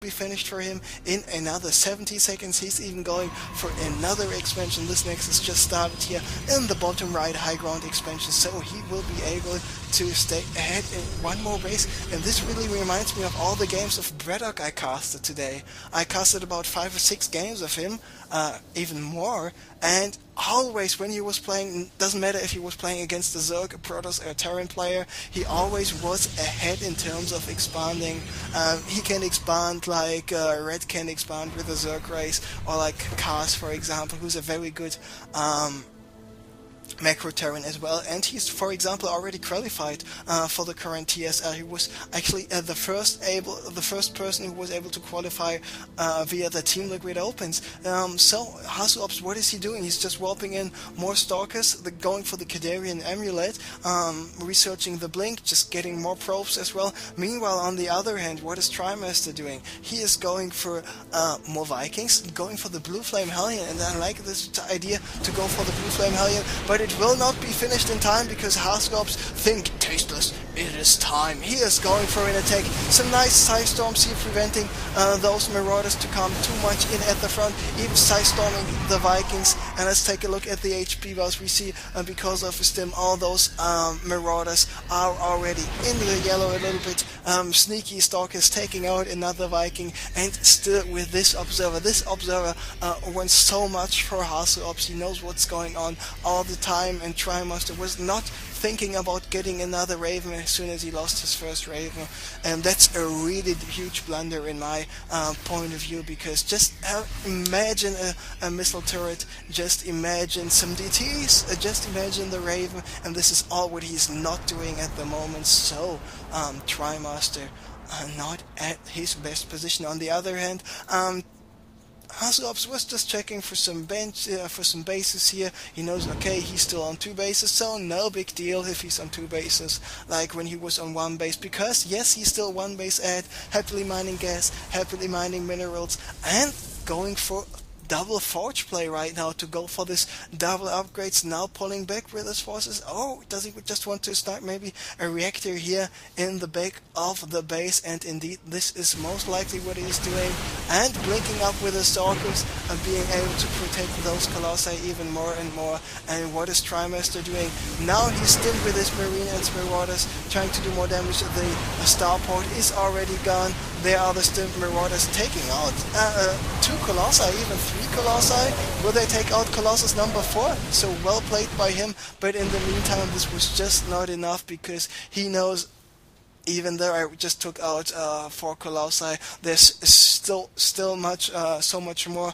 be finished for him in another 70 seconds. He's even going for another expansion. This Nexus just started here in the bottom right high ground expansion, so he will be able to stay ahead in one more base. And this really reminds me of all the games of Braddock I casted today. I casted about 5 or 6 games of him, even more, and always when he was playing, doesn't matter if he was playing against a Zerg, a Protoss, or a Terran player, he always was ahead in terms of expanding. He can expand like Red can expand with a Zerg race, or like Kaz, for example, who's a very good macro Terran as well, and he's, for example, already qualified for the current TSL. He was actually the first person who was able to qualify via the Team Liquid Opens. So HasuObs, what is he doing? He's just warping in more Stalkers, going for the Kadarian Amulet, researching the Blink, just getting more probes as well. Meanwhile, on the other hand, what is TriMaster doing? He is going for more Vikings, going for the Blue Flame Hellion, and I like this idea to go for the Blue Flame Hellion, but it will not be finished in time because HasuObs think tasteless. It is time. He is going for an attack. Some nice side storms here, preventing those Marauders to come too much in at the front, even side storming the Vikings. And let's take a look at the HP bars. We see because of Stim, all those Marauders are already in the yellow a little bit. Sneaky Stalkers taking out another Viking, and still with this Observer. This Observer wants so much for HasuObs. He knows what's going on all the time, and TriMaster was not thinking about getting another Raven as soon as he lost his first Raven, and that's a really huge blunder in my point of view, because just imagine a missile turret, just imagine some DTs, just imagine the Raven, and this is all what he's not doing at the moment. So TriMaster not at his best position. On the other hand, HasuObs was just checking for some for some bases here. He knows, okay, he's still on 2 bases, so no big deal if he's on 2 bases, like when he was on 1 base, because yes, he's still 1 base ahead, happily mining gas, happily mining minerals, and going for double forge play right now to go for this double upgrades, now pulling back with his forces. Oh, does he just want to start maybe a reactor here in the back of the base? And indeed, this is most likely what he's doing, and blinking up with his Stalkers and being able to protect those Colossi even more and more. And what is TriMaster doing? Now he's still with his Marine and Marauders, trying to do more damage. The starport is already gone. There are the Stim Marauders taking out 2 Colossi, even 3 Colossi. Will they take out Colossus number 4? So well played by him, but in the meantime this was just not enough, because he knows, even though I just took out 4 Colossi, there's still much, so much more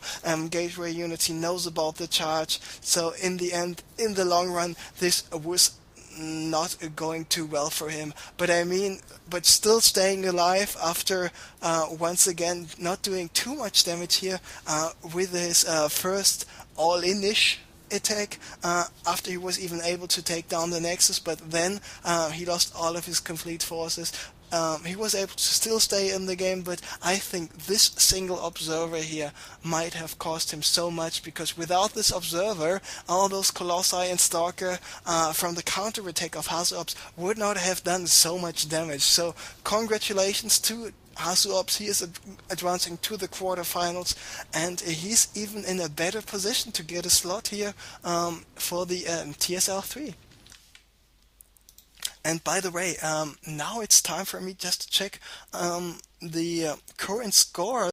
gateway units. He knows about the charge, so in the end, in the long run, this was not going too well for him. But I mean, but still staying alive after once again not doing too much damage here with his first all-in-ish attack, after he was even able to take down the Nexus, but then he lost all of his complete forces. He was able to still stay in the game, but I think this single Observer here might have cost him so much, because without this Observer, all those Colossi and Stalker from the counter-attack of HasuObs would not have done so much damage. So congratulations to HasuObs. He is advancing to the quarterfinals, and he's even in a better position to get a slot here for the TSL 3. And by the way, now it's time for me just to check the current score